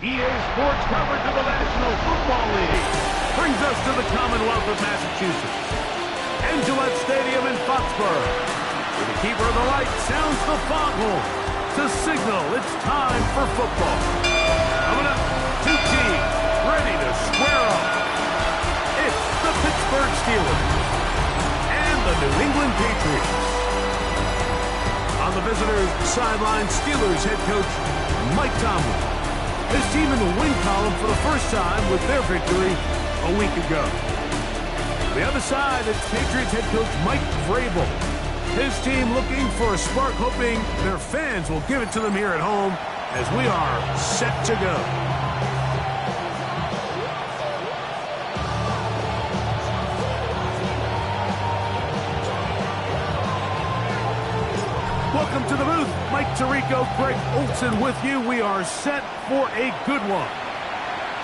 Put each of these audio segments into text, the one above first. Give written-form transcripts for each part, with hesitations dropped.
EA Sports coverage of the National Football League brings us to the Commonwealth of Massachusetts and Gillette Stadium in Foxborough, where the keeper of the light sounds the foghorn to signal it's time for football. Coming up, two teams ready to square off. It's the Pittsburgh Steelers and the New England Patriots. On the visitors' sideline, Steelers head coach Mike Tomlin. His team in the win column for the first time with their victory a week ago. The other side is Patriots head coach Mike Vrabel. His team looking for a spark, hoping their fans will give it to them here at home as we are set to go. Welcome to the booth. Mike Tirico, Greg Olson with you. We are set for a good one.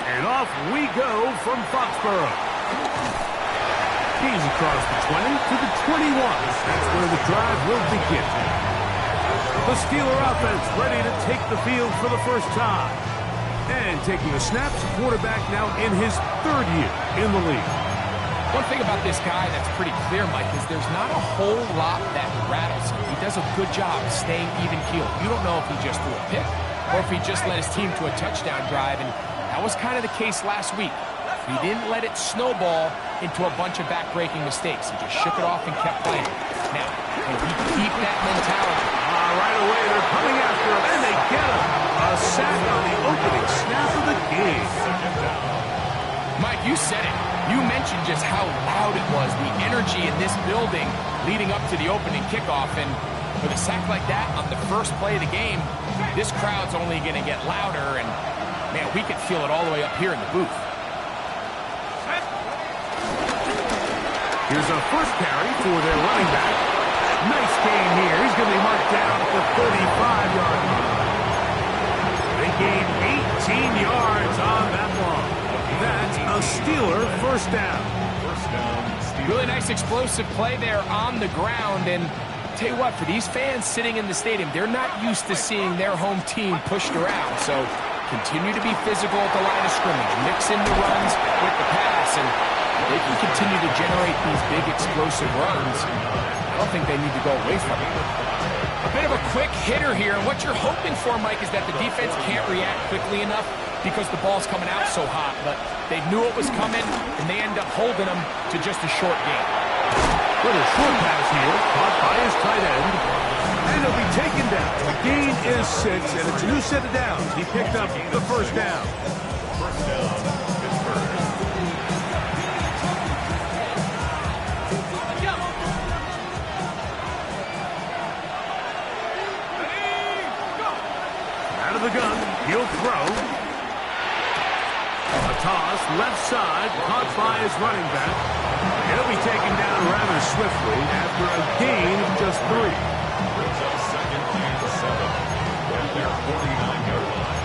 And off we go from Foxborough. He's across the 20 to the 21. That's where the drive will begin. The Steeler offense ready to take the field for the first time. And taking the snaps, quarterback now in his third year in the league. One thing about this guy that's pretty clear, Mike, is there's not a whole lot that rattles him. He does a good job staying even-keeled. You don't know if he just threw a pick or if he just led his team to a touchdown drive, and that was kind of the case last week. He didn't let it snowball into a bunch of back-breaking mistakes. He just shook it off and kept playing. Now, can he keep that mentality? Right away, they're coming after him, and they get him. A sack on the opening snap of the game. Mike, you said it. You mentioned just how loud it was, the energy in this building leading up to the opening kickoff. And with a sack like that on the first play of the game, this crowd's only going to get louder. And, man, we could feel it all the way up here in the booth. Here's a first carry for their running back. Nice game here. He's going to be marked down at the 35-yard line. They gain 18 yards on that one. That's a Steeler first down. Really nice explosive play there on the ground. And tell you what, for these fans sitting in the stadium, they're not used to seeing their home team pushed around. So continue to be physical at the line of scrimmage. Mix in the runs with the pass, and they can continue to generate these big explosive runs. I don't think they need to go away from it. A bit of a quick hitter here, and what you're hoping for, Mike, is that the defense can't react quickly enough because the ball's coming out so hot. But they knew it was coming, and they end up holding them to just a short gain. Little short pass here, caught by his tight end, and he'll be taken down. The gain is 6, and it's a new set of downs. He picked up the first down. First down, Pittsburgh. Out of the gun, he'll throw. A toss, left side, caught by his running back. He'll be taken down rather swiftly after a gain of just 3. Brings up second and 7 at their 49-yard line.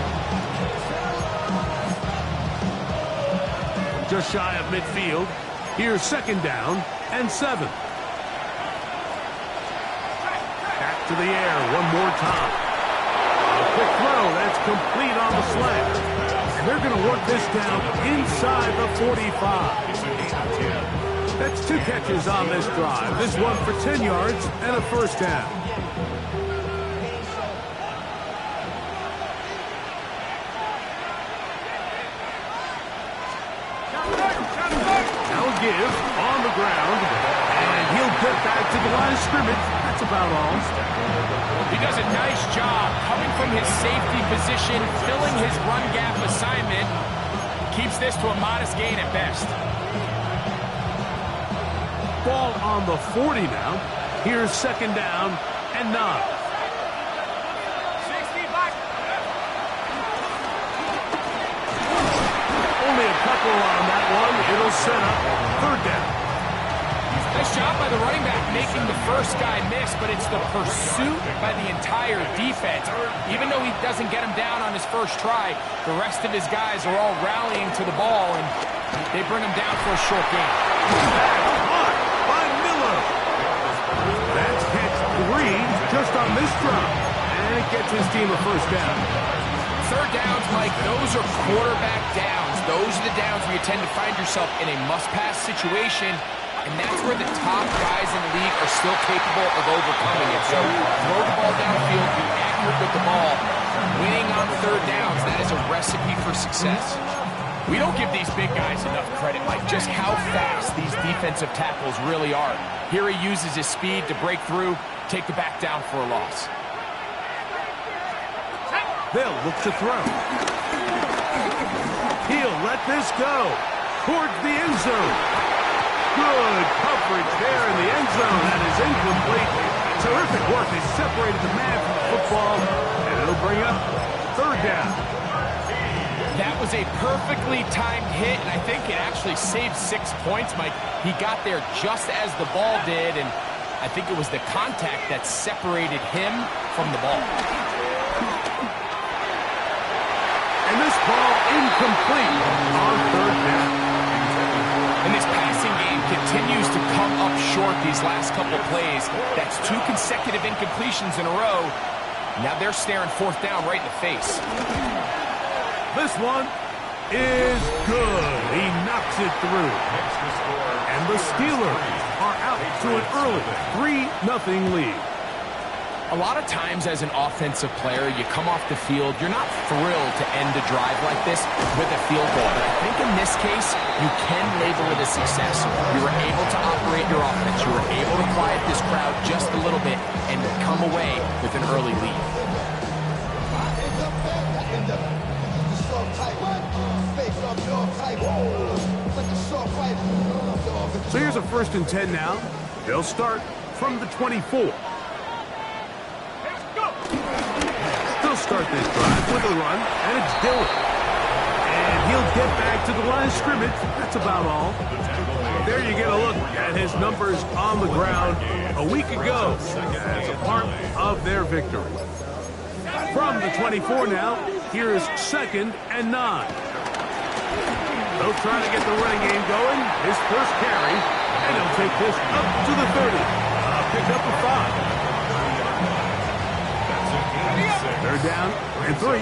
Just shy of midfield. Here's second down and 7. Back to the air one more time. A quick throw, that's complete on the slant. And they're going to work this down inside the 45. That's 2 catches on this drive. This one for 10 yards and a first down. Now give on the ground, and he'll get back to the line of scrimmage. That's about all. He does a nice job coming from his safety position, filling his run gap assignment. Keeps this to a modest gain at best. Ball on the 40 now. Here's second down and 9. Only a couple on that one. It'll set up third down. Nice job by the running back making the first guy miss, but it's the pursuit by the entire defense. Even though he doesn't get him down on his first try, the rest of his guys are all rallying to the ball, and they bring him down for a short gain. Caught by Miller. That's catch 3 just on this drive, and it gets his team a first down. Third downs, Mike, those are quarterback downs. Those are the downs where you tend to find yourself in a must-pass situation, and that's where the top guys in the league are still capable of overcoming it. So throw the ball downfield, be accurate with the ball. Winning on third downs, that is a recipe for success. We don't give these big guys enough credit, Mike, just how fast these defensive tackles really are. Here he uses his speed to break through, take the back down for a loss. They'll look to throw. He'll let this go towards the end zone. Good coverage there in the end zone. That is incomplete. Terrific work. They separated the man from the football, and it'll bring up third down. That was a perfectly timed hit, and I think it actually saved 6 points, Mike. He got there just as the ball did, and I think it was the contact that separated him from the ball. And this ball incomplete on third down. And this passing game continues to come up short these last couple plays. That's 2 consecutive incompletions in a row. Now they're staring fourth down right in the face. This one is good. He knocks it through. And the Steelers are out to an early 3-0 lead. A lot of times as an offensive player, you come off the field, you're not thrilled to end a drive like this with a field goal. But I think in this case, you can label it a success. You were able to operate your offense. You were able to quiet this crowd just a little bit and come away with an early lead. So here's a 1st and 10 now. They'll start from the 24. They'll start this drive with a run, and it's Dillon. And he'll get back to the line of scrimmage. That's about all. There you get a look at his numbers on the ground a week ago as a part of their victory. From the 24 now, here's 2nd and 9. They'll try to get the running game going. His first carry, and he'll take this up to the 30. Pick up a 5. They're down and 3.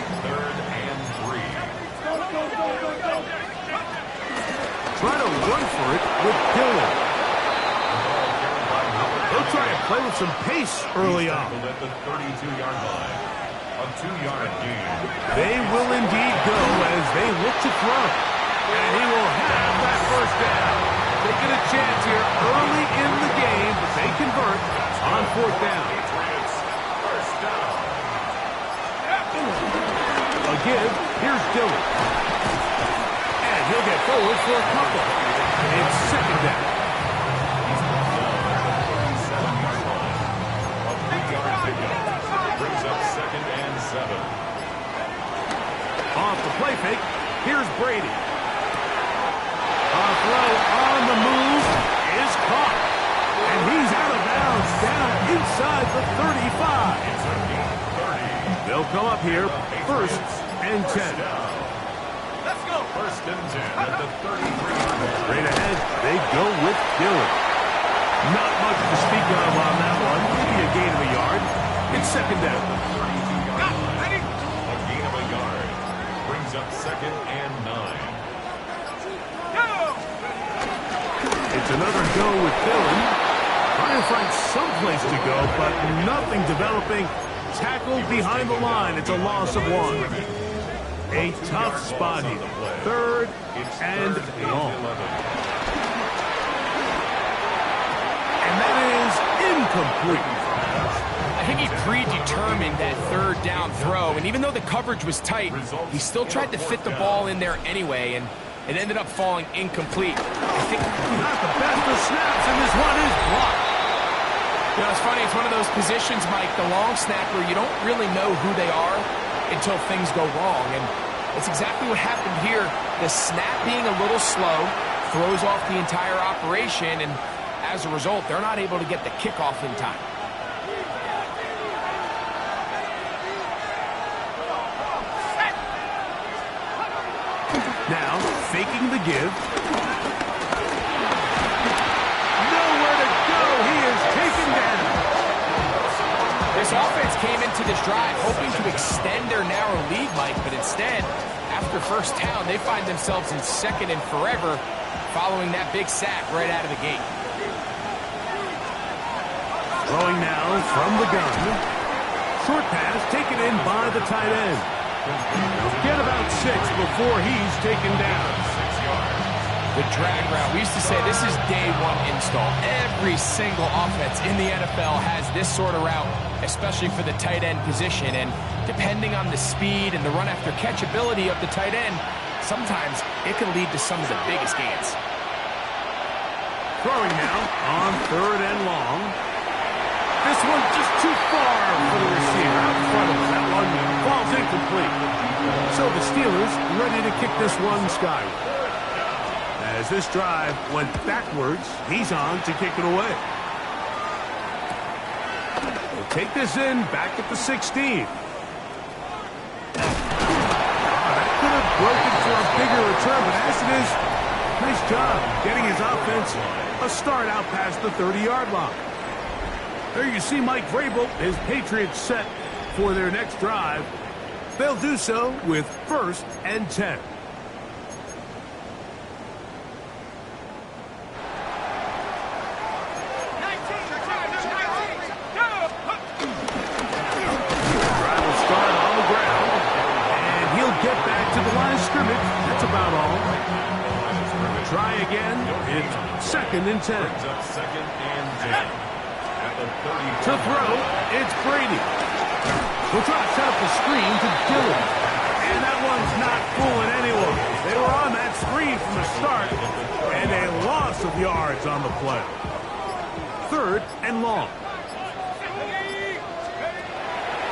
Try to run for it with Dillon. They'll try to play with some pace early on. At the 32-yard line. A 2-yard gain. They will indeed go as they look to throw. And he will have that first down. Taking a chance here early in the game, but they convert on 4th down. First down. A give. Here's Dillon. And he'll get forward for a couple. It's 2nd down. A 3-yard pickup. Brings up 2nd and 7. Off the play fake. Here's Brady. A throw on the move is caught. And he's out of bounds down inside the 35. They'll come up here 1st and 10. Let's go. 1st and 10 at the 33. Straight ahead, they go with Dillon. Not much to speak of on that one. Maybe a gain of a yard. It's 2nd down. A gain of a yard. Brings up 2nd and 9. It's another go with Dillon. Trying to find some place to go, but nothing developing. Tackled behind the line. It's a loss of 1. A tough spot here. 3rd and long. And that is incomplete. I think he predetermined that 3rd down throw, and even though the coverage was tight, he still tried to fit the ball in there anyway, and it ended up falling incomplete. I think not the best of snaps, and this one is blocked. You know, it's funny, it's one of those positions, Mike, the long snapper, you don't really know who they are until things go wrong, and it's exactly what happened here. The snap being a little slow throws off the entire operation, and as a result, they're not able to get the kickoff in time. Now, faking the give. Nowhere to go. He is taken down. This offense came into this drive hoping to extend their narrow lead, Mike, but instead, after first down, they find themselves in second and forever following that big sack right out of the gate. Throwing now from the gun. Short pass taken in by the tight end. He'll get about 6 before he's taken down. 6 yards. The drag route. We used to say this is day one install. Every single offense in the NFL has this sort of route, especially for the tight end position. And depending on the speed and the run after catch ability of the tight end, sometimes it can lead to some of the biggest gains. Throwing now on 3rd and long. This one just too far for the receiver out in front of him. That one falls incomplete. So the Steelers ready to kick this one skyward. As this drive went backwards, he's on to kick it away. We'll take this in back at the 16. That could have broken for a bigger return, but as it is, nice job getting his offense a start out past the 30-yard line. There you see Mike Vrabel, his Patriots set for their next drive. They'll do so with 1st and 10. Drive will start on the ground, and he'll get back to the line of scrimmage. That's about all. Try again. It's 2nd and 10. Brings up 2nd and 10. To throw, it's Brady. We'll try to set up the screen to Dillon. And that one's not fooling anyone. They were on that screen from the start, and a loss of yards on the play. 3rd and long.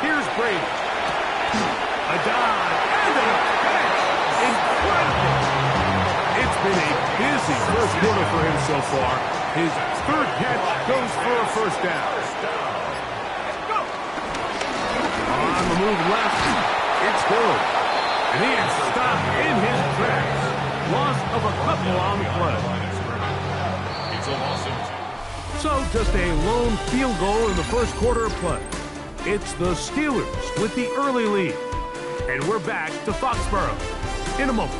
Here's Brady. A dive and a catch. Incredible. It's been a busy first quarter for him so far. His 3rd catch goes for a 1st down. On the move left, it's Dillon. And he is stopped in his tracks. Loss of a couple on the play. It's a loss of 2. So just a lone field goal in the first quarter of play. It's the Steelers with the early lead. And we're back to Foxborough in a moment.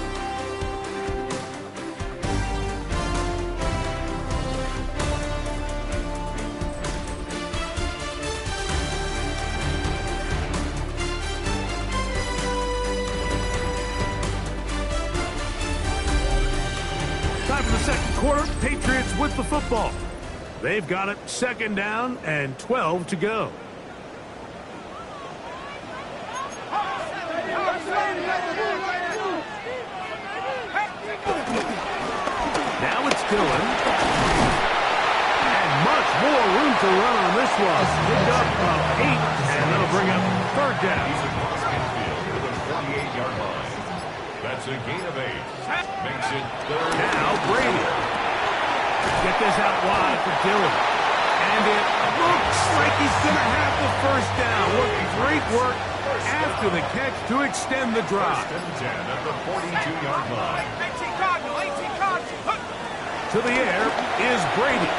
Time for the second quarter. Patriots with the football. They've got it 2nd down and 12 to go. Now it's Dillon. And much more room to run on this one. Pick up of 8, and that'll bring up 3rd down. He's across midfield to the 48-yard line. That's a gain of 8. Makes it 3rd. Now Brady. Get this out wide for Dillon. And it looks like he's going to have the 1st down. What great work after the catch to extend the drive. 1st and 10 at the 42-yard line. To the air is Brady.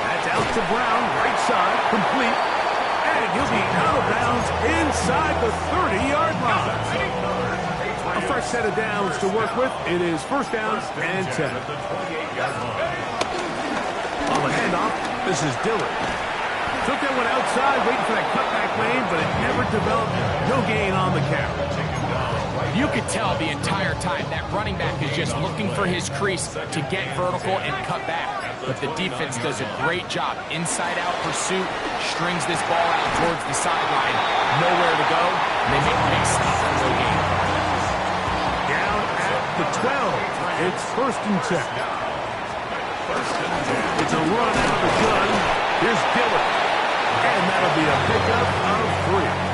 That's out to Brown, right side, complete. And he'll be out of bounds inside the 30-yard line. A fresh set of downs to work with. It is 1st down and 10. At the 28-yard line. On the handoff, this is Dillon. Took that one outside, waiting for that cutback lane, but it never developed. No gain on the carry. You could tell the entire time that running back is just looking for his crease to get vertical and cut back. But the defense does a great job. Inside-out pursuit, strings this ball out towards the sideline. Nowhere to go, and they make a big stop for no gain. Down at the 12. It's 1st and 10. It's a run out of the gun. Here's Dillon. And that'll be a pickup of 3.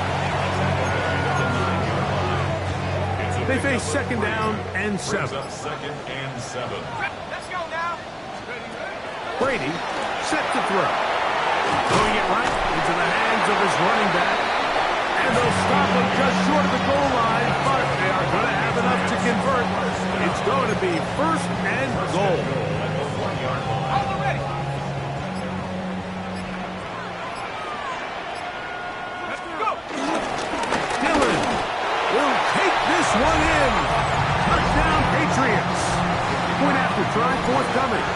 They face 2nd down and 7. Brings up 2nd and 7. Let's go now. Brady set to throw. Throwing it right into the hands of his running back. And they'll stop him just short of the goal line, but they are going to have enough to convert. It's going to be 1st and goal. Hold ready. sign forthcoming.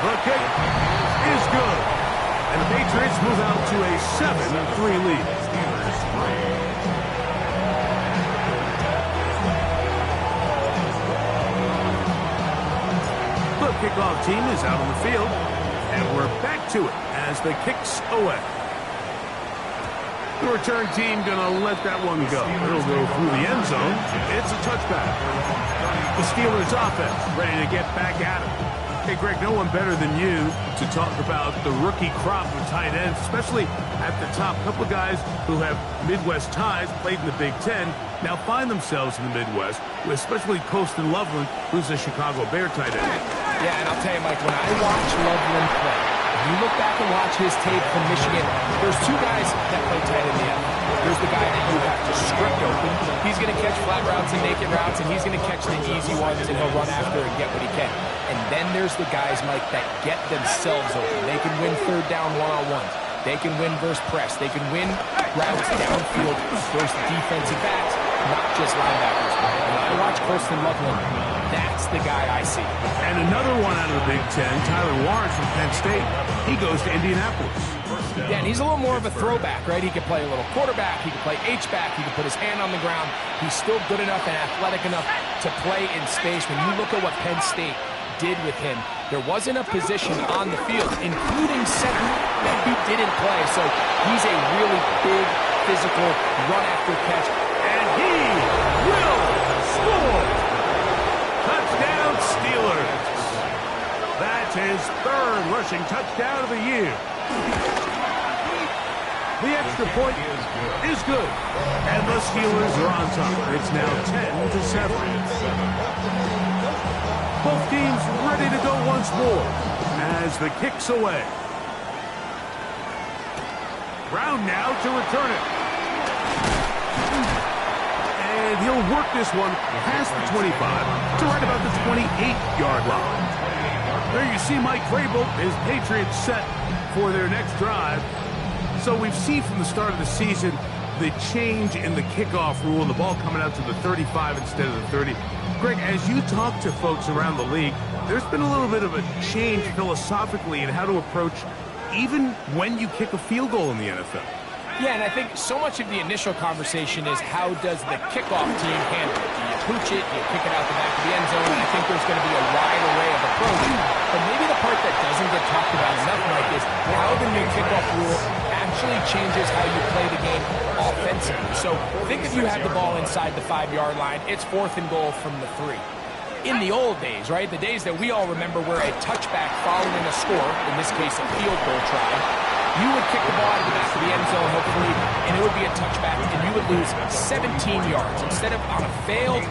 The kick is good. And the Patriots move out to a 7-3 lead. The kickoff team is out on the field, and we're back to it as the kick's away. The return team gonna let that one go. It'll go through the end zone. It's a touchback. The Steelers offense ready to get back at it. Hey, Greg, no one better than you to talk about the rookie crop of tight ends, especially at the top. A couple of guys who have Midwest ties, played in the Big Ten, now find themselves in the Midwest, especially Colston Loveland, who's a Chicago Bear tight end. Yeah, and I'll tell you, Mike, when I watch Loveland play, if you look back and watch his tape from Michigan, there's two guys that play tight in the NFL. There's the guy that you have to script open. He's going to catch flat routes and naked routes, and he's going to catch the easy ones, and he'll run after and get what he can. And then there's the guys, Mike, that get themselves open. They can win third down one-on-ones. They can win versus press. They can win routes downfield versus defensive backs, not just linebackers. When I watch Colston Loveland, that's the guy I see. And another one out of the Big Ten, Tyler Warren from Penn State. He goes to Indianapolis. Yeah, and he's a little more of a throwback, right? He can play a little quarterback. He can play H-back. He can put his hand on the ground. He's still good enough and athletic enough to play in space. When you look at what Penn State did with him, there wasn't a position on the field, including center, that he didn't play. So he's a really big, physical, run-after-catch. And he will score! Touchdown, Steelers! That's his third rushing touchdown of the year. The extra point is good. And the Steelers are on top. It's now 10-7. Both teams ready to go once more as the kick's away. Brown now to return it. And he'll work this one past the 25 to right about the 28-yard line. There you see Mike Vrabel, his Patriots set for their next drive. So we've seen from the start of the season the change in the kickoff rule and the ball coming out to the 35 instead of the 30. Greg, as you talk to folks around the league, there's been a little bit of a change philosophically in how to approach even when you kick a field goal in the NFL. Yeah, and I think so much of the initial conversation is how does the kickoff team handle it? Do you pooch it? Do you kick it out the back of the end zone? And I think there's going to be a wide array of approaches. But maybe the part that doesn't get talked about enough, Mike, is how the new kickoff rule actually changes how you play the game offensively. So think if you had the ball inside the 5-yard line, it's 4th and goal from the 3. In the old days, right, the days that we all remember where a touchback following a score, in this case a field goal try, you would kick the ball out of the back of the end zone, hopefully, and it would be a touchback, and you would lose 17 yards. Instead of on a failed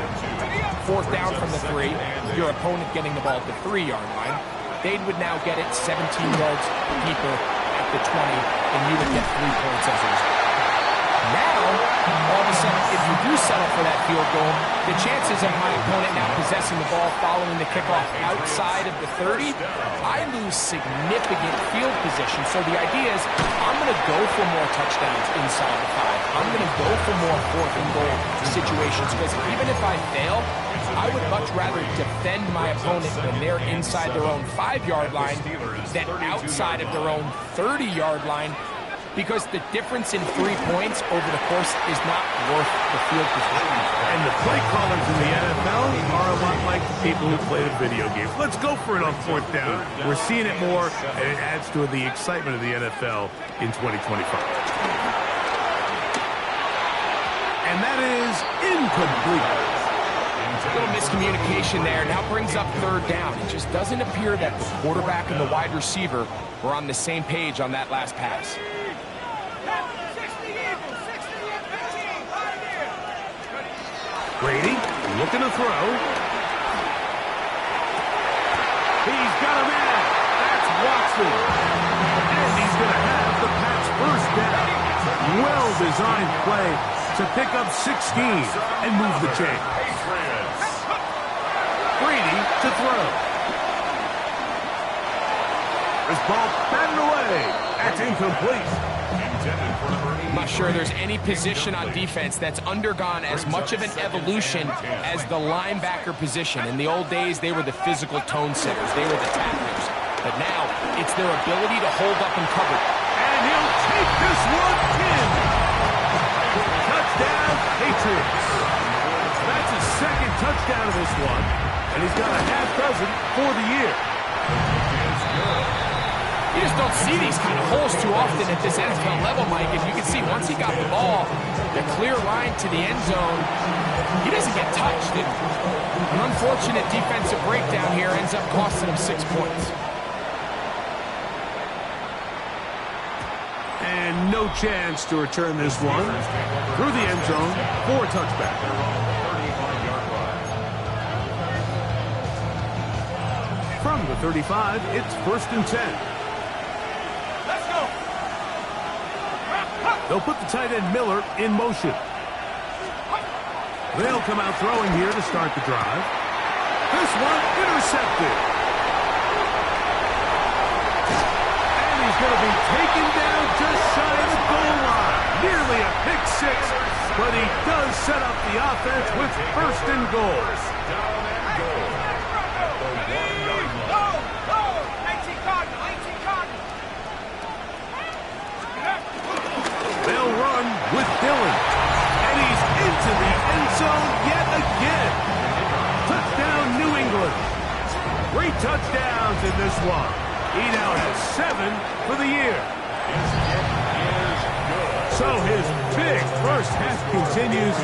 4th down from the 3, your opponent getting the ball at the 3-yard line, they would now get it 17 yards deeper at the 20, and you would get 3 points as a result. Now, all of a sudden, if you do settle for that field goal, the chances of my opponent now possessing the ball following the kickoff outside of the 30, I lose significant field position. So the idea is I'm going to go for more touchdowns inside the 5. I'm going to go for more 4th and goal situations because even if I fail, I would much rather defend my opponent when they're inside their own 5-yard line than outside of their own 30-yard line, because the difference in 3 points over the course is not worth the field position. And the play callers in the NFL are a lot like the people who play the video games. Let's go for it on 4th down. We're seeing it more, and it adds to the excitement of the NFL in 2025. And that is incomplete. A little miscommunication there. Now brings up 3rd down. It just doesn't appear that the quarterback and the wide receiver were on the same page on that last pass. Brady looking to throw. He's got a man. That's Watson. And he's going to have the Pats first down. Well-designed play to pick up 16 and move the chain. Brady to throw. This ball batted away. That's incomplete. intended for number 80. I'm not sure there's any position on defense that's undergone as much of an evolution as the linebacker position. In the old days, they were the physical tone setters. They were the tacklers. But now, it's their ability to hold up and cover. And he'll take this one in. Touchdown, Patriots. That's his second touchdown of this one, and he's got a half dozen for the year. You just don't see these kind of holes too often at this NFL level, Mike. As you can see, once he got the ball, the clear line to the end zone, he doesn't get touched. An unfortunate defensive breakdown here ends up costing him 6 points. And no chance to return this one through the end zone for a touchback. From the 35, it's 1st and 10. Let's go. They'll put the tight end Miller in motion. They'll come out throwing here to start the drive. This one intercepted. And he's going to be taken down just shy of the goal line. Nearly a pick six, but he does set up the offense with 1st and goal. They'll run with Dillon. And he's into the end zone yet again. Touchdown, New England. 3 touchdowns in this one. He now has 7 for the year. So his big first half continues.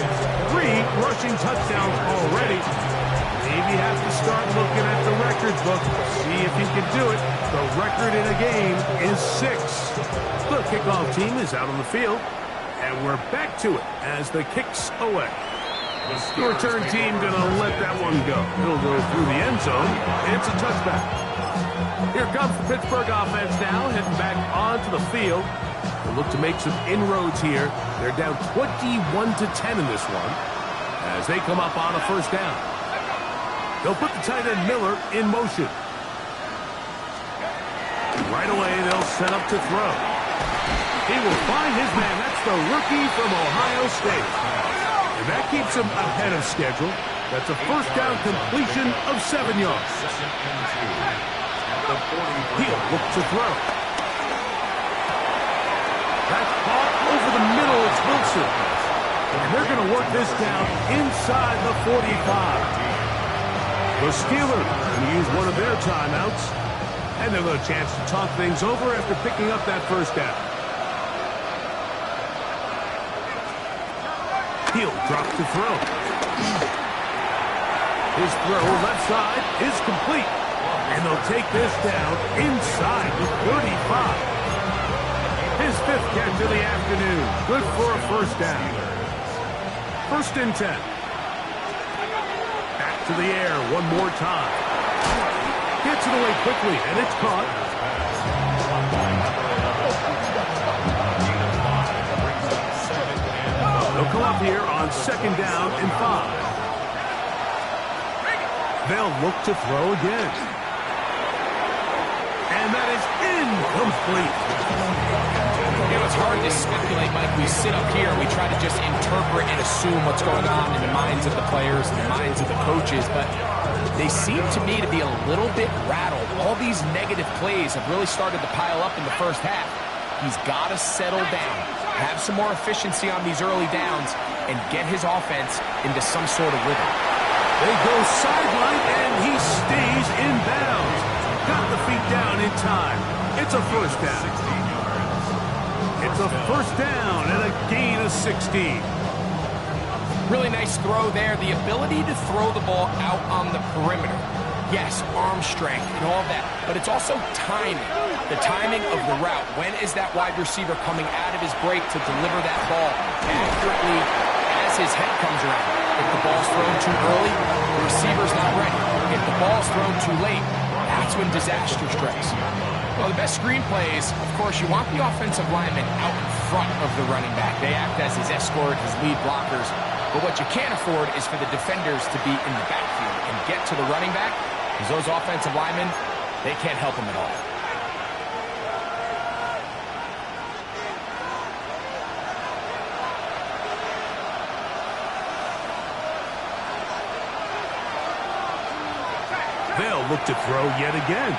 3 rushing touchdowns already. Maybe have to start looking at the records book. See if he can do it. The record in a game is 6. The kickoff team is out on the field. And we're back to it as the kicks away. The return team going to let that one go. It'll go through the end zone. It's a touchback. Here comes the Pittsburgh offense now, heading back onto the field. They'll look to make some inroads here. They're down 21-10 in this one as they come up on a 1st down. They'll put the tight end Miller in motion. Right away, they'll set up to throw. He will find his man. That's the rookie from Ohio State. And that keeps him ahead of schedule. That's a 1st down completion of 7 yards. He'll look to throw. That's caught over the middle. It's Wilson. And they're going to work this down inside the 45. The Steelers going to use one of their timeouts. And they'll have a chance to talk things over after picking up that 1st down. He'll drop to throw. His throw left side is complete. And they'll take this down inside the 35. His 5th catch of the afternoon. Good for a 1st down. 1st and 10. Back to the air one more time. Gets it away quickly, and it's caught. They'll come up here on 2nd down and 5. They'll look to throw again. And that is incomplete. You know, it's hard to speculate, Mike. We sit up here and we try to just interpret and assume what's going on in the minds of the players and the minds of the coaches, but they seem to me to be a little bit rattled. All these negative plays have really started to pile up in the 1st half. He's got to settle down, have some more efficiency on these early downs, and get his offense into some sort of rhythm. They go sideline, and he stays in bounds. Got the feet down in time. It's a 1st down. It's a 1st down and a gain of 16. Really nice throw there. The ability to throw the ball out on the perimeter. Yes, arm strength and all that, but it's also timing. The timing of the route. When is that wide receiver coming out of his break to deliver that ball accurately as his head comes around? If the ball's thrown too early, the receiver's not ready. If the ball's thrown too late, that's when disaster strikes. Well, the best screen plays, of course, you want the offensive lineman out in front of the running back. They act as his escort, his lead blockers. But what you can't afford is for the defenders to be in the backfield and get to the running back, because those offensive linemen, they can't help him at all. They'll look to throw yet again.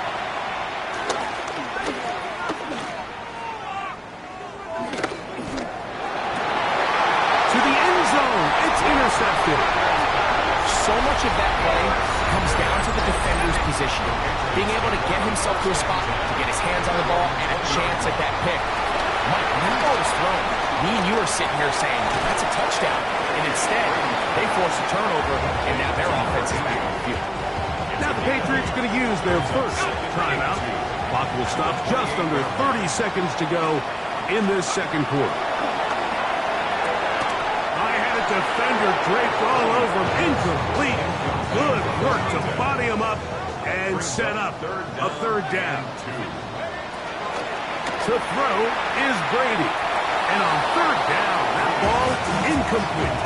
To the end zone. It's intercepted. So much of that play comes down to the defender's positioning, being able to get himself to a spot to get his hands on the ball and a chance at that pick. Mike, when that ball was thrown, me and you are sitting here saying, that's a touchdown. And instead, they force a turnover, and now their offense is back on the field. Now the Patriots going to use their first timeout. Clock will stop just under 30 seconds to go in this second quarter. Defender draped all over him. Incomplete. Good work to body him up and set up a third down. To throw is Brady. And on third down, that ball incomplete.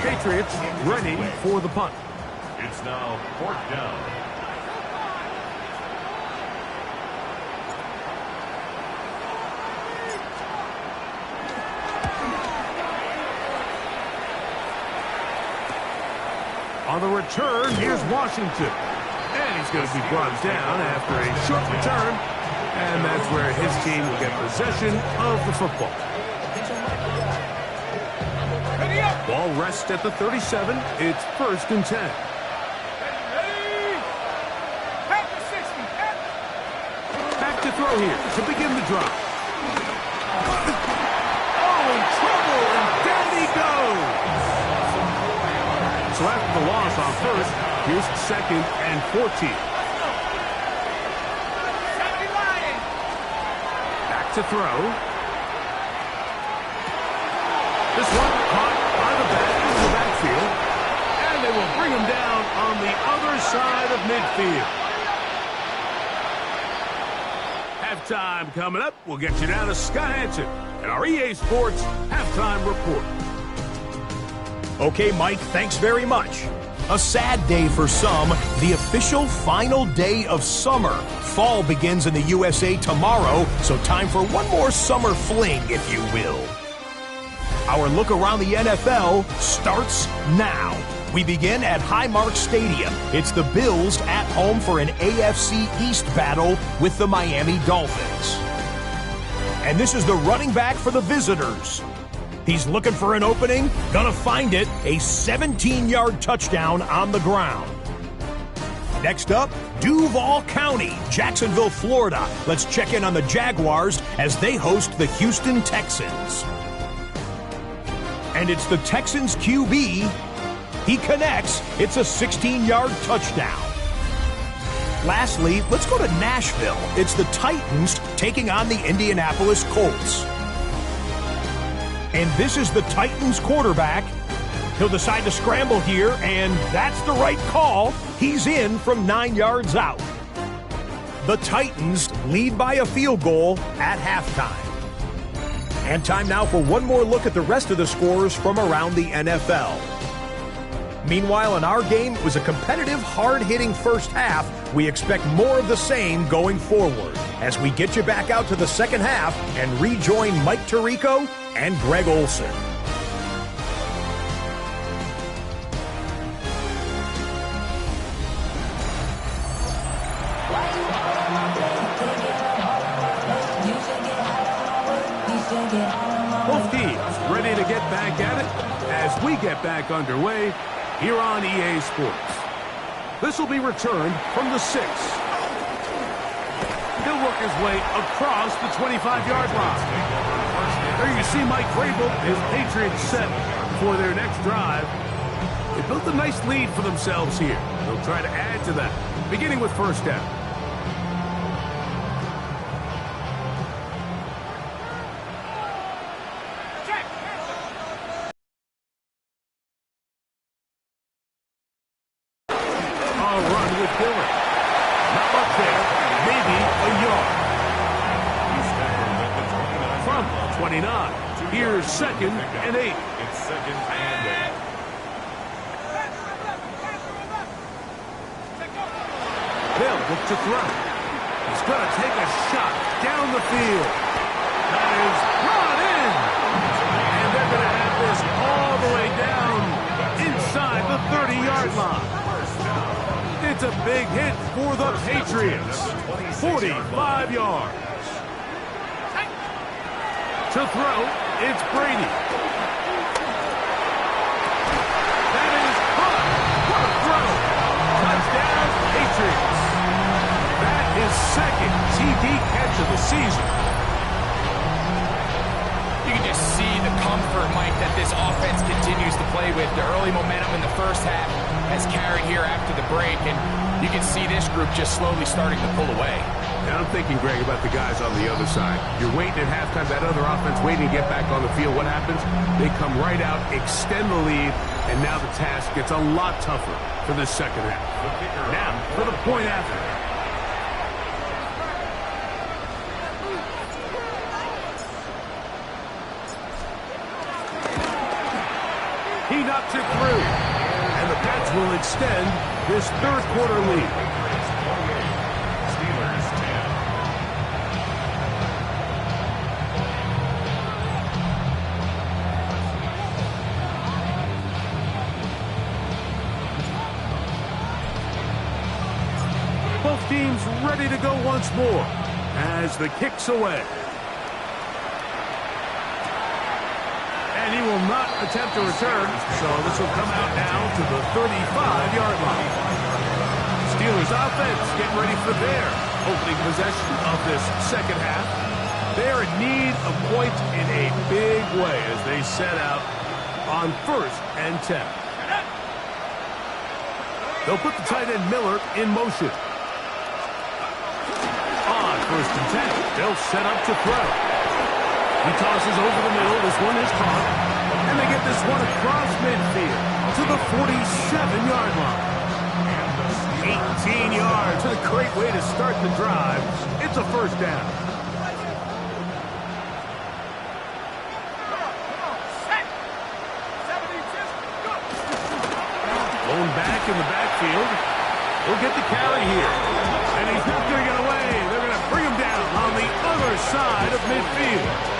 Patriots ready for the punt. It's now fourth down. On the return, here's Washington. And he's going to be brought down after a short return. And that's where his team will get possession of the football. Ball rests at the 37. It's 1st and 10. Back to throw here to begin the drive. Oh, in trouble, and down he goes. So after the loss on first, here's 2nd and 14. Back to throw. This one caught by the back in the backfield. And they will bring him down on the other side of midfield. Halftime coming up. We'll get you down to Scott Hansen and our EA Sports Halftime Report. Okay, Mike, thanks very much. A sad day for some, the official final day of summer. Fall begins in the USA tomorrow, so time for one more summer fling, if you will. Our look around the NFL starts now. We begin at Highmark Stadium. It's the Bills at home for an AFC East battle with the Miami Dolphins. And this is the running back for the visitors. He's looking for an opening, gonna find it, a 17-yard touchdown on the ground. Next up, Duval County, Jacksonville, Florida. Let's check in on the Jaguars as they host the Houston Texans. And it's the Texans QB. He connects. It's a 16-yard touchdown. Lastly, let's go to Nashville. It's the Titans taking on the Indianapolis Colts. And this is the Titans quarterback. He'll decide to scramble here, and that's the right call. He's in from 9 yards out. The Titans lead by a field goal at halftime. And time now for one more look at the rest of the scores from around the NFL. Meanwhile, in our game, it was a competitive, hard-hitting first half. We expect more of the same going forward as we get you back out to the second half and rejoin Mike Tirico and Greg Olson. Both teams ready to get back at it as we get back underway here on EA Sports. This will be returned from the 6. He'll work his way across the 25-yard line. There you see Mike Vrabel, his Patriots set for their next drive. They built a nice lead for themselves here. They'll try to add to that, beginning with first down. Here's 2nd and 8. It's 2nd and 8. They'll look to throw. He's going to take a shot down the field. That is brought in. And they're going to have this all the way down inside the 30-yard line. It's a big hit for the Patriots. 45 yards. To throw, it's Brady. That is caught. What a throw. Touchdown, Patriots. That is second TD catch of the season. You can just see the comfort, Mike, that this offense continues to play with. The early momentum in the first half has carried here after the break, and you can see this group just slowly starting to pull away. And I'm thinking, Greg, about the guys on the other side. You're waiting at halftime, that other offense waiting to get back on the field. What happens? They come right out, extend the lead, and now the task gets a lot tougher for this second half. Now, for the point after. He knocks it through, and the Pats will extend this third quarter lead. Steelers 10. Both teams ready to go once more as the kick's away. And he will not attempt to return, so this will come out now to the 35-yard line. Steelers offense getting ready for their opening possession of this second half. They're in need of points in a big way as they set out on 1st and 10. They'll put the tight end Miller in motion. On 1st and 10, they'll set up to throw. He tosses over the middle. This one is caught. And they get this one across midfield to the 47-yard line. 18 yards. A great way to start the drive. It's a first down. Going back in the backfield. He'll get the carry here. And he's not going to get away. They're going to bring him down on the other side of midfield.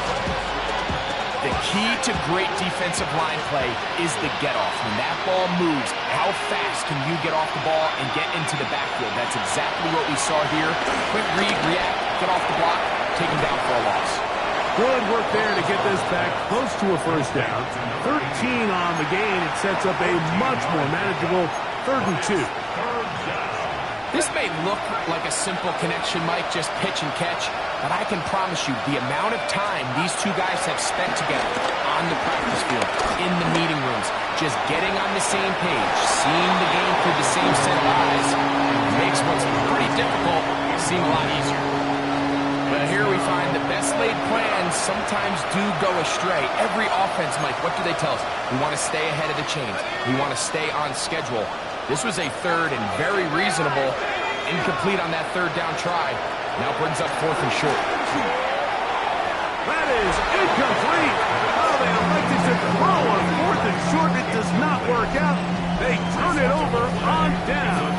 The key to great defensive line play is the get-off. When that ball moves, how fast can you get off the ball and get into the backfield? That's exactly what we saw here. Quick read, react, get off the block, take him down for a loss. Good work there to get this back close to a first down. 13 on the gain. It sets up a much more manageable 3rd and 2. This may look like a simple connection, Mike, just pitch and catch, but I can promise you the amount of time these two guys have spent together on the practice field, in the meeting rooms, just getting on the same page, seeing the game through the same set of eyes, makes what's pretty difficult seem a lot easier. But here we find the best laid plans sometimes do go astray. Every offense, Mike, what do they tell us? We want to stay ahead of the chains. We want to stay on schedule. This was a 3rd and very reasonable, incomplete on that 3rd down try. Now brings up 4th and short. That is incomplete. Oh, they elected to throw on 4th and short. It does not work out. They turn it over on down.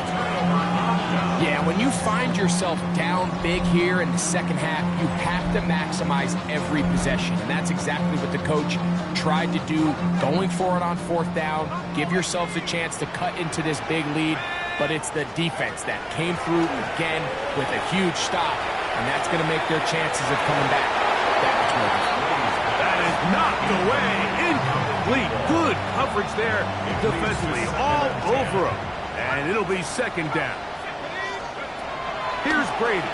Yeah, when you find yourself down big here in the second half, you have to maximize every possession. And that's exactly what the coach tried to do, going for it on 4th down. Give yourselves a chance to cut into this big lead. But it's the defense that came through again with a huge stop. And that's going to make their chances of coming back that much more difficult. That is knocked away. Incomplete. Good coverage there defensively. All over him. And it'll be 2nd down. Here's Brady.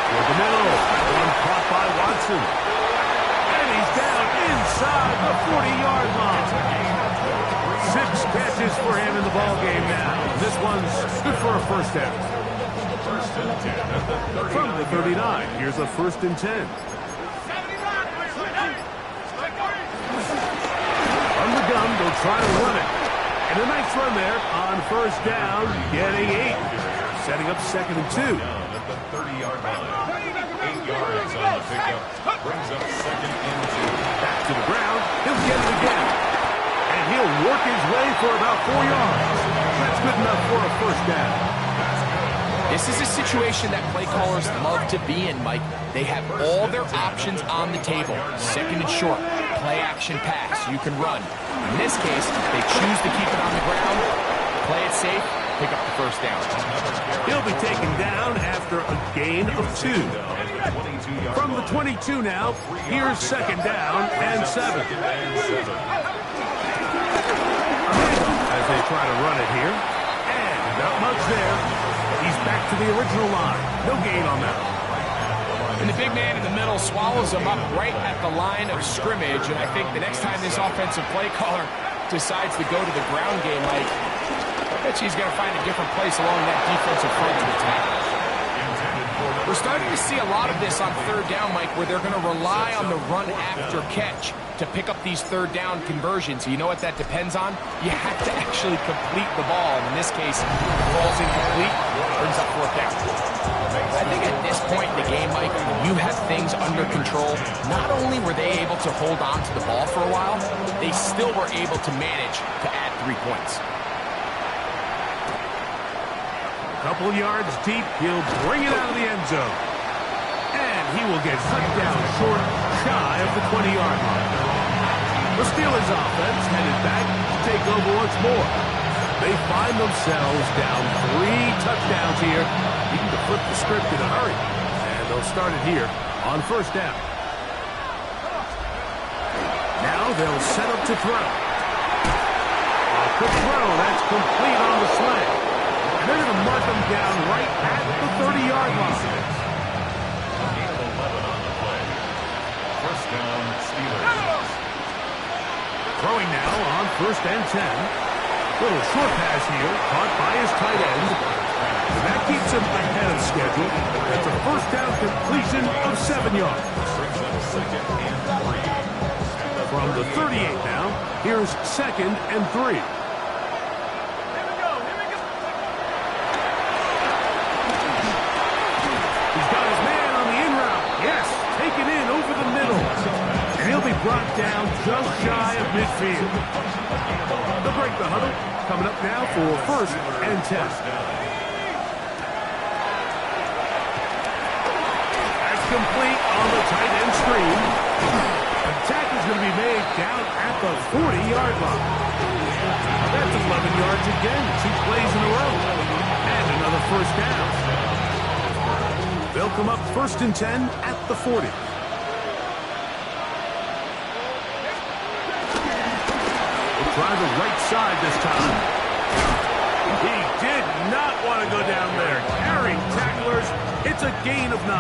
For the middle. One caught by Watson. And he's down inside the 40-yard line. 6 catches for him in the ballgame now. This one's good for a first down. 1st and 10. From the 39, here's a 1st and 10. From the gun, they'll try to run it. And a nice run there on 1st down, getting 8. Setting up 2nd and 2. Down at the 30-yard line. 8 yards on the pickup. Brings up 2nd and 2. Back to the ground. He'll get it again. And he'll work his way for about 4 yards. That's good enough for a first down. This is a situation that play callers love to be in, Mike. They have all their options on the table. 2nd and short, play action pass, you can run. In this case, they choose to keep it on the ground. play it safe, pick up the first down. He'll be taken down after a gain of 2. From the 22 now, here's second down and 7. As they try to run it here. And not much there. He's back to the original line. No gain on that. And the big man in the middle swallows him up right at the line of scrimmage. And I think the next time this offensive play caller decides to go to the ground game, I bet he's going to find a different place along that defensive front to attack. We're starting to see a lot of this on third down, Mike, where they're going to rely on the run after catch to pick up these third down conversions. You know what that depends on? You have to actually complete the ball. And in this case, the ball's incomplete, brings up fourth down. I think at this point in the game, Mike, when you have things under control, not only were they able to hold on to the ball for a while, they still were able to manage to add 3 points. Couple yards deep, he'll bring it out of the end zone. And he will get cut down short, shy of the 20-yard line. The Steelers offense headed back to take over once more. They find themselves down 3 touchdowns here. Needing to flip the script in a hurry. And they'll start it here on first down. Now they'll set up to throw. A quick throw, that's complete on the slant. They're going to mark them down right at the 30-yard line. Gain of 11 on the play. First down, Steelers. Throwing now on first and 10. Little short pass here, caught by his tight end. And that keeps him ahead of schedule. That's a first down completion of 7 yards. Brings up second and 3. From the 38 now, here's second and 3. Brought down just shy of midfield. They'll break the huddle. Coming up now for first and 10. That's complete on the tight end screen. Attack is going to be made down at the 40-yard line. That's 11 yards again. 2 plays in a row. And another first down. They'll come up first and 10 at the 40. Try the right side this time. He did not want to go down there. Carrying tacklers, it's a gain of 9.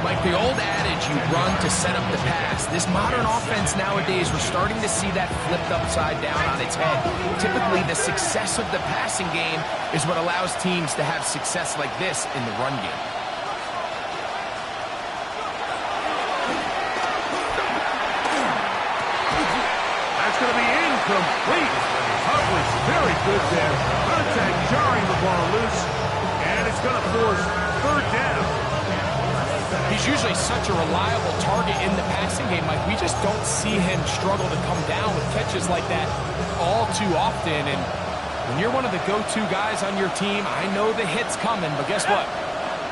Like the old adage, you run to set up the pass. This modern offense nowadays, we're starting to see that flipped upside down on its head. Typically, the success of the passing game is what allows teams to have success like this in the run game. Going to be incomplete. Coverage very good there. Contact jarring the ball loose. And it's going to force third down. He's usually such a reliable target in the passing game. Like, we just don't see him struggle to come down with catches like that all too often. And when you're one of the go-to guys on your team, I know the hit's coming, but guess what?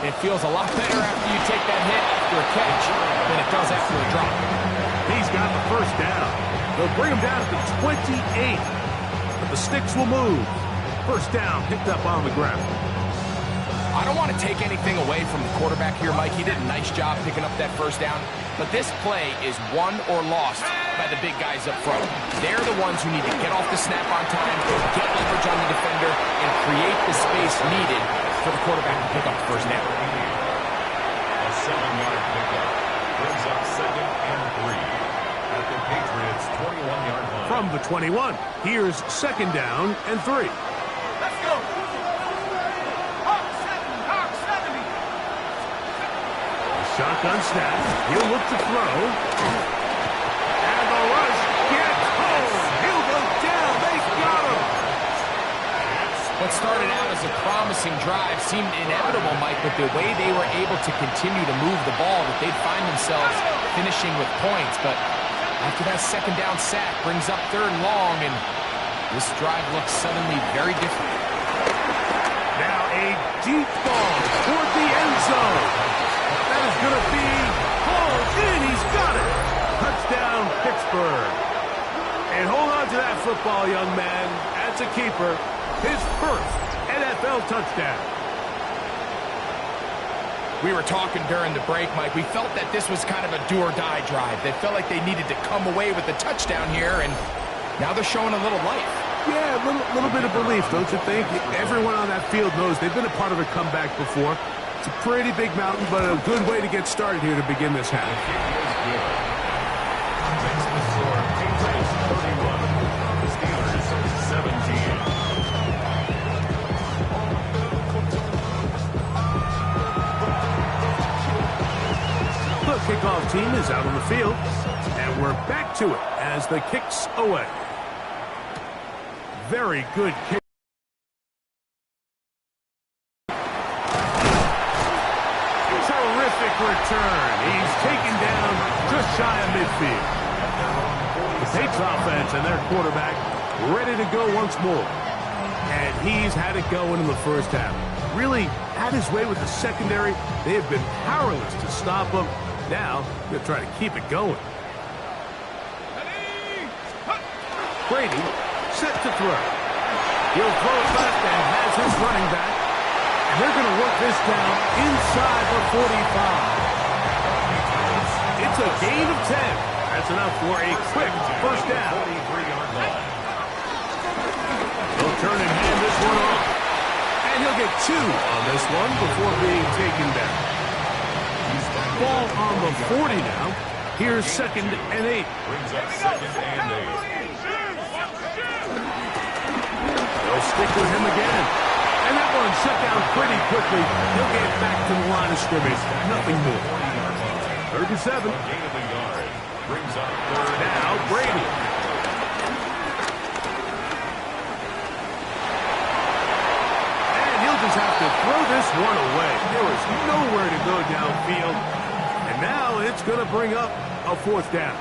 It feels a lot better after you take that hit after a catch than it does after a drop. He's got the first down. They'll bring him down to 28. But the sticks will move. First down picked up on the ground. I don't want to take anything away from the quarterback here, Mike. He did a nice job picking up that first down. But this play is won or lost by the big guys up front. They're the ones who need to get off the snap on time, get leverage on the defender, and create the space needed for the quarterback to pick up the first down. A 7-yard pickup. Brings up second and 3. At the Patriots' 21-yard line. From the 21, here's second down and 3. Let's go. Hawk 70. Shotgun snap. He'll look to throw. And the rush gets home. He'll go down. They got him. What started out as a promising drive seemed inevitable, Mike, but the way they were able to continue to move the ball, that they'd find themselves finishing with points. But after that second down sack brings up third and long, and this drive looks suddenly very different. Now a deep ball toward the end zone. That is going to be hauled in. He's got it. Touchdown, Pittsburgh. And hold on to that football, young man. That's a keeper. His first NFL touchdown. We were talking during the break, Mike. We felt that this was kind of a do-or-die drive. They felt like they needed to come away with the touchdown here, and now they're showing a little life. Yeah, a little bit of relief, don't you think? Everyone on that field knows they've been a part of a comeback before. It's a pretty big mountain, but a good way to get started here to begin this half. Makes the score Patriots 31, Steelers 17. The kickoff team is out on the field, and we're back to it as the kick's away. Very good kick. Terrific return. He's taken down just shy of midfield. The Patriots offense and their quarterback ready to go once more. And he's had it going in the first half. Really had his way with the secondary. They have been powerless to stop him. Now, they'll try to keep it going. Brady set to throw. He'll throw it left and has his running back. And they're going to work this down inside the 45. It's a gain of 10. That's enough for a quick first down. They'll turn and hand this one off. And he'll get 2 on this one before being taken down. Ball on the 40 now. Here's 2nd and 8. Brings up 2nd and 8. They'll stick with him again. And that one shut down pretty quickly. He'll get back to the line of scrimmage. Nothing more. 3rd and 7. Gain of a yard. Brings up 3rd. Now Brady. And he'll just have to throw this one away. There was nowhere to go downfield. And now it's going to bring up a 4th down.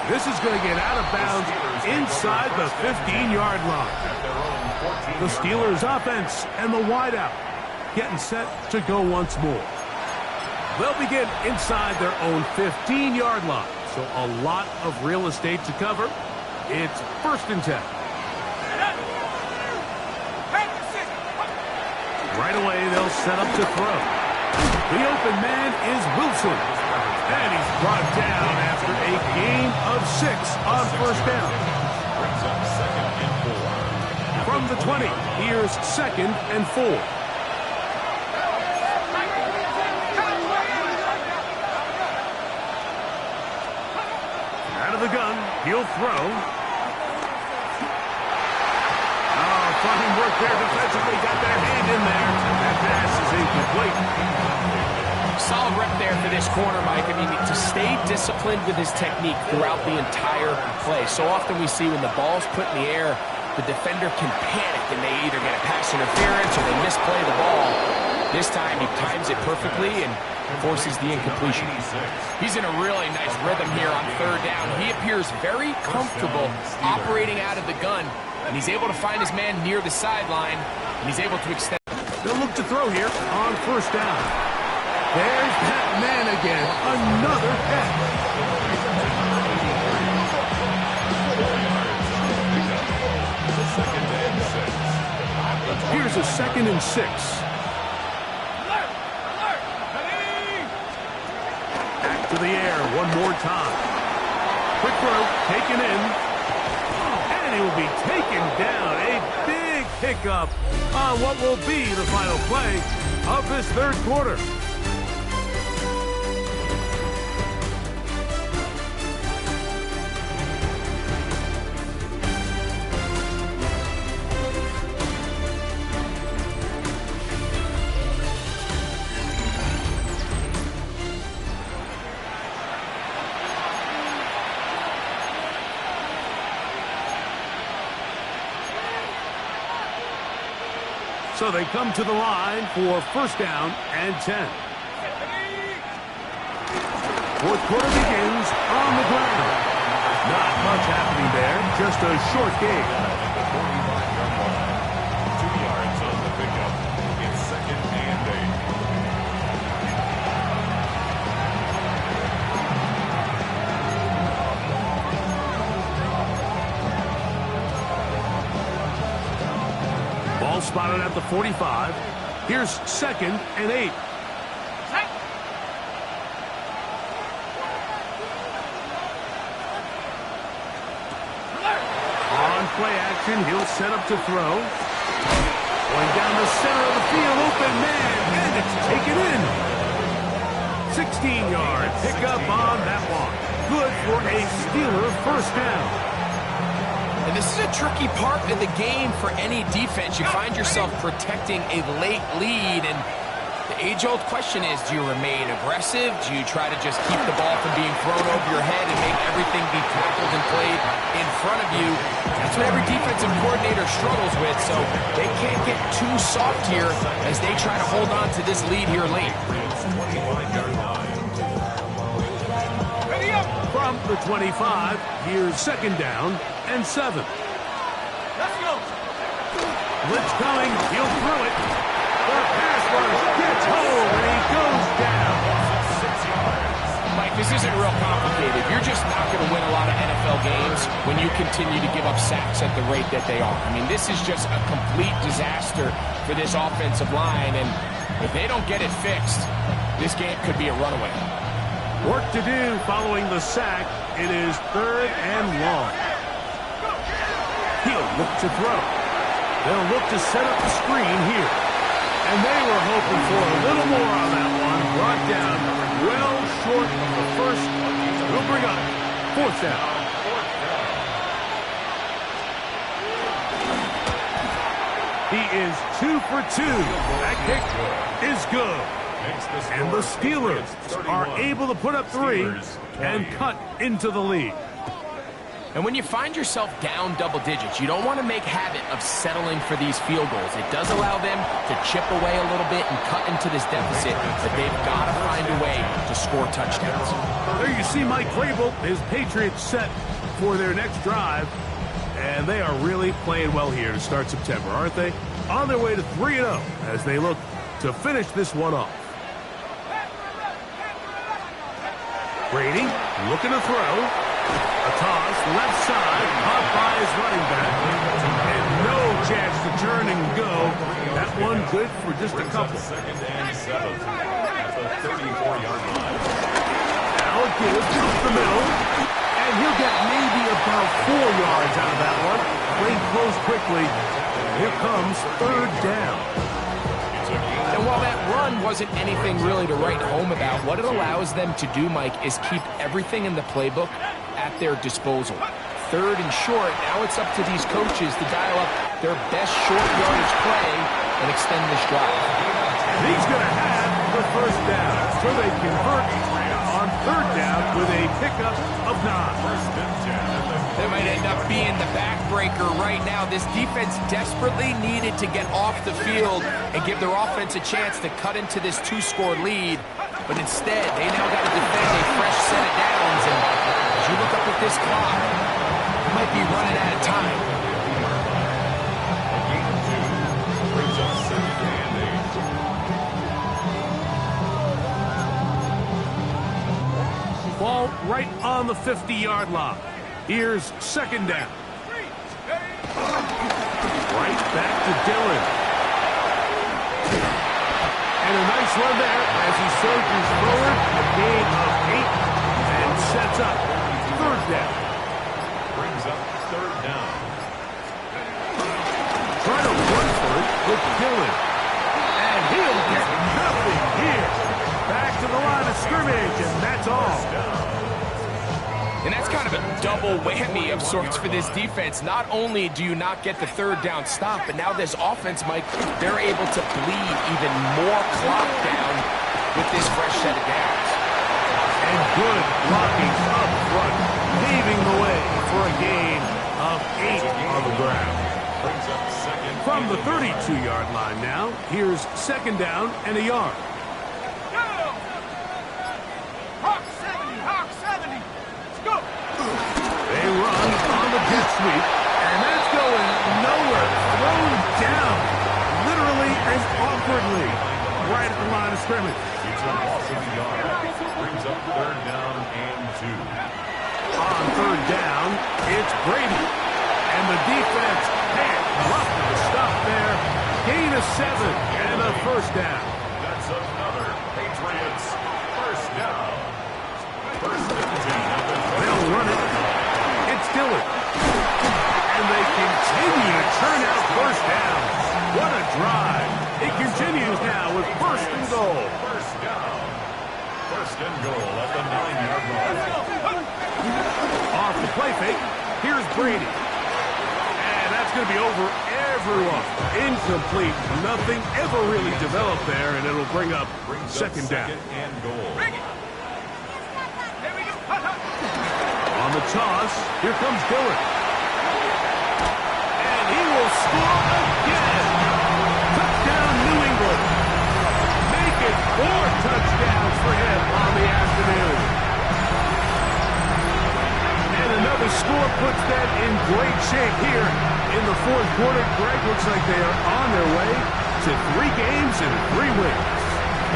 This is going to get out of bounds inside the 15-yard line. The Steelers offense and the wideout getting set to go once more. They'll begin inside their own 15-yard line. So a lot of real estate to cover. It's 1st and 10. Right away, they'll set up to throw. The open man is Wilson. And he's brought down after a gain of 6 on 1st down. Brings up 2nd and 4. From the 20, here's 2nd and 4. Out of the gun, he'll throw. Oh, fine work there defensively. Got their hand in there. That pass is incomplete. Solid rep there for this corner, Mike. I mean, to stay disciplined with his technique throughout the entire play. So often we see when the ball's put in the air, the defender can panic and they either get a pass interference or they misplay the ball. This time he times it perfectly and forces the incompletion. He's in a really nice rhythm here on 3rd down. He appears very comfortable operating out of the gun, and he's able to find his man near the sideline, and he's able to extend. They'll look to throw here on 1st down. There's that man again. Another catch. Here's a 2nd and 6. Back to the air one more time. Quick throw, taken in. And he will be taken down. A big pickup on what will be the final play of this 3rd quarter. So they come to the line for 1st down and 10. 4th quarter begins on the ground. Not much happening there, just a short game. spotted at the 45. Here's 2nd and 8. On play action, he'll set up to throw. Going down the center of the field, open man, and it's taken in. 16-yard pickup on that one. Good for a Steeler first down. And this is a tricky part of the game for any defense. You find yourself protecting a late lead, and the age-old question is, do you remain aggressive? Do you try to just keep the ball from being thrown over your head and make everything be tackled and played in front of you? That's what every defensive coordinator struggles with, so they can't get too soft here as they try to hold on to this lead here late. From the 25, here's 2nd down and 7. Let's go. Blitz coming, he'll throw it. The pass rush gets home, and he goes down. Mike, this isn't real complicated. You're just not going to win a lot of NFL games when you continue to give up sacks at the rate that they are. I mean, this is just a complete disaster for this offensive line, and if they don't get it fixed, this game could be a runaway. Work to do following the sack. It is 3rd and long. He'll look to throw. They'll look to set up the screen here. And they were hoping for a little more on that one. Brought down well short of the first. We'll bring up 4th down. He is 2 for 2. That kick is good. And the Steelers are able to put up 3 and cut into the lead. And when you find yourself down double digits, you don't want to make habit of settling for these field goals. It does allow them to chip away a little bit and cut into this deficit, but they've got to find a way to score touchdowns. There you see Mike Vrabel, his Patriots set for their next drive, and they are really playing well here to start September, aren't they? On their way to 3-0 as they look to finish this one off. Brady looking to throw. A toss, left side, caught by his running back. And no chance to turn and go. That one good for just a couple. 2nd and 7 at the 34-yard line. Now a give up the middle. And he'll get maybe about 4 yards out of that one. Played close quickly. Here comes 3rd down. And while that run wasn't anything really to write home about, what it allows them to do, Mike, is keep everything in the playbook at their disposal. 3rd and short, now it's up to these coaches to dial up their best short yardage play and extend this drive. And he's going to have the first down. So they convert on 3rd down with a pickup of 9. That might end up being the backbreaker right now. This defense desperately needed to get off the field and give their offense a chance to cut into this 2-score lead. But instead, they now got to defend a fresh set of downs. And as you look up at this clock, you might be running out of time. Brings up 2nd and 8. Ball right on the 50-yard line. Here's 2nd down. Right back to Dillon. And a nice run there as he surges forward. A gain of 8 and sets up 3rd down. Brings up 3rd down. Trying to run for it with Dillon. And he'll get nothing here. Back to the line of scrimmage, and that's all. And that's kind of a double whammy of sorts for this defense. Not only do you not get the 3rd down stop, but now this offense, Mike, they're able to bleed even more clock down with this fresh set of downs. And good blocking up front, paving the way for a gain of 8 on the ground. Brings up 2nd. From the 32-yard line now, here's 2nd down and a yard. Hawk 70, Hawk 70. Let's go. They run on the jet sweep, and that's going nowhere. Thrown down, literally and awkwardly, right at the line of scrimmage. It's a loss of a yard. Brings up 3rd down and 2. On 3rd down, it's Brady. And the defense can't muster the stop there. continue to turn out first downs. What a drive. It continues now with first and goal. First down. First and goal at the 9-yard line. Off the play fake, here's Brady. And that's going to be over everyone. Incomplete. Nothing ever really developed there, and it'll bring up second down. And goal. On the toss, here comes Dillon. And he will score again. Touchdown, New England. Make it 4 touchdowns for him on the afternoon. And another score puts them in great shape here in the fourth quarter. Greg, looks like they are on their way to 3 games and 3 wins.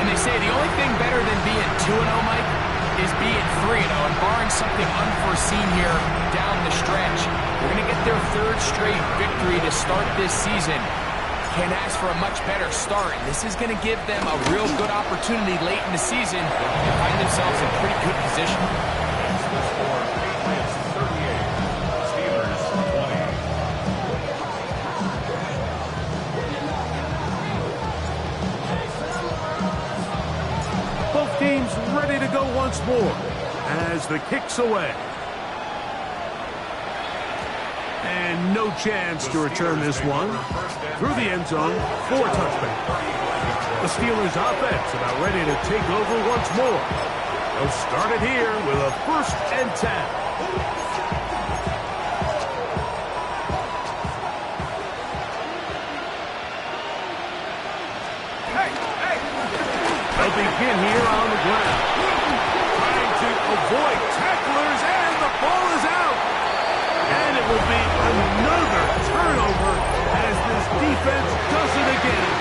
And they say the only thing better than being 2-0, Mike, is being 3-0. And barring something unforeseen here down the stretch, they're going to get their 3rd straight victory to start this season. Can't ask for a much better start. This is going to give them a real good opportunity late in the season to find themselves in pretty good position. The score, Patriots 38, Steelers 20. Both teams ready to go once more as the kick's away. And no chance to return this one. Through the end zone, 4 touchdowns. The Steelers offense about ready to take over once more. They'll start it here with a 1st and 10. They'll begin here on the ground. Trying to avoid tacklers, and the ball is out. And it will be another turnover as this defense does it again.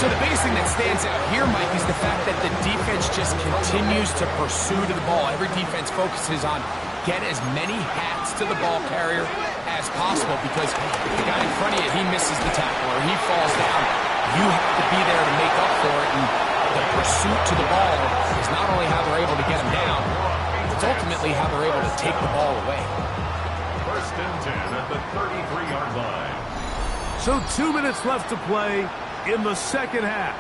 So the biggest thing that stands out here, Mike, is the fact that the defense just continues to pursue to the ball. Every defense focuses on get as many hats to the ball carrier as possible, because if the guy in front of you, he misses the tackle or he falls down, you have to be there to make up for it. And the pursuit to the ball is not only how they're able to get him down, it's ultimately how they're able to take the ball away. 1st and 10 at the 33-yard line. So 2 minutes left to play in the second half.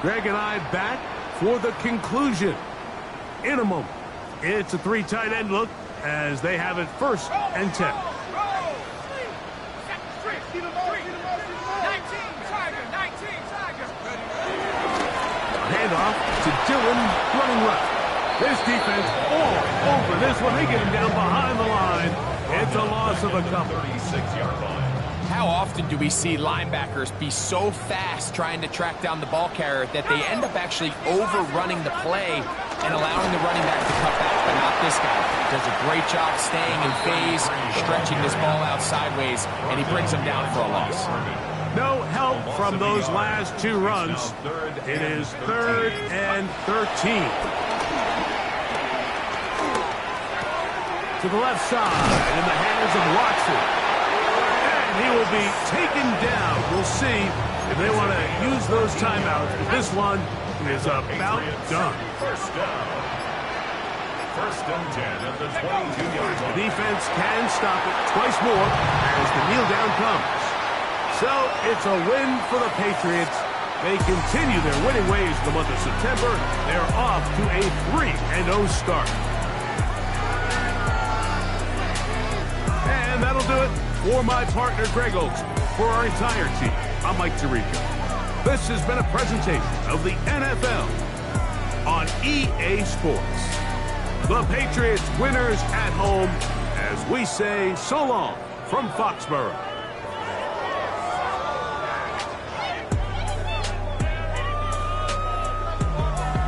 Greg and I back for the conclusion in a moment. It's a 3 tight end look as they have it 1st and 10. Handoff to Dillon, running left. This defense all over this one. They get him down behind the line. It's a loss of a couple. 36-yard line. How often do we see linebackers be so fast trying to track down the ball carrier that they end up actually overrunning the play and allowing the running back to cut back, but not this guy. Does a great job staying in phase, stretching this ball out sideways, and he brings him down for a loss. No help from those last 2 runs. It is 3rd and 13. To the left side, in the hands of Watson. And he will be taken down. We'll see if they want to use those timeouts. But this one is about done. 1st down. 1st and 10 at the 22-yard The line. defense can stop it twice more as the kneel down comes. So it's a win for the Patriots. They continue their winning ways in the month of September. They're off to a 3-0 start. And that'll do it for my partner, Greg Olson. For our entire team, I'm Mike Tirico. This has been a presentation of the NFL on EA Sports. The Patriots winners at home as we say so long from Foxborough.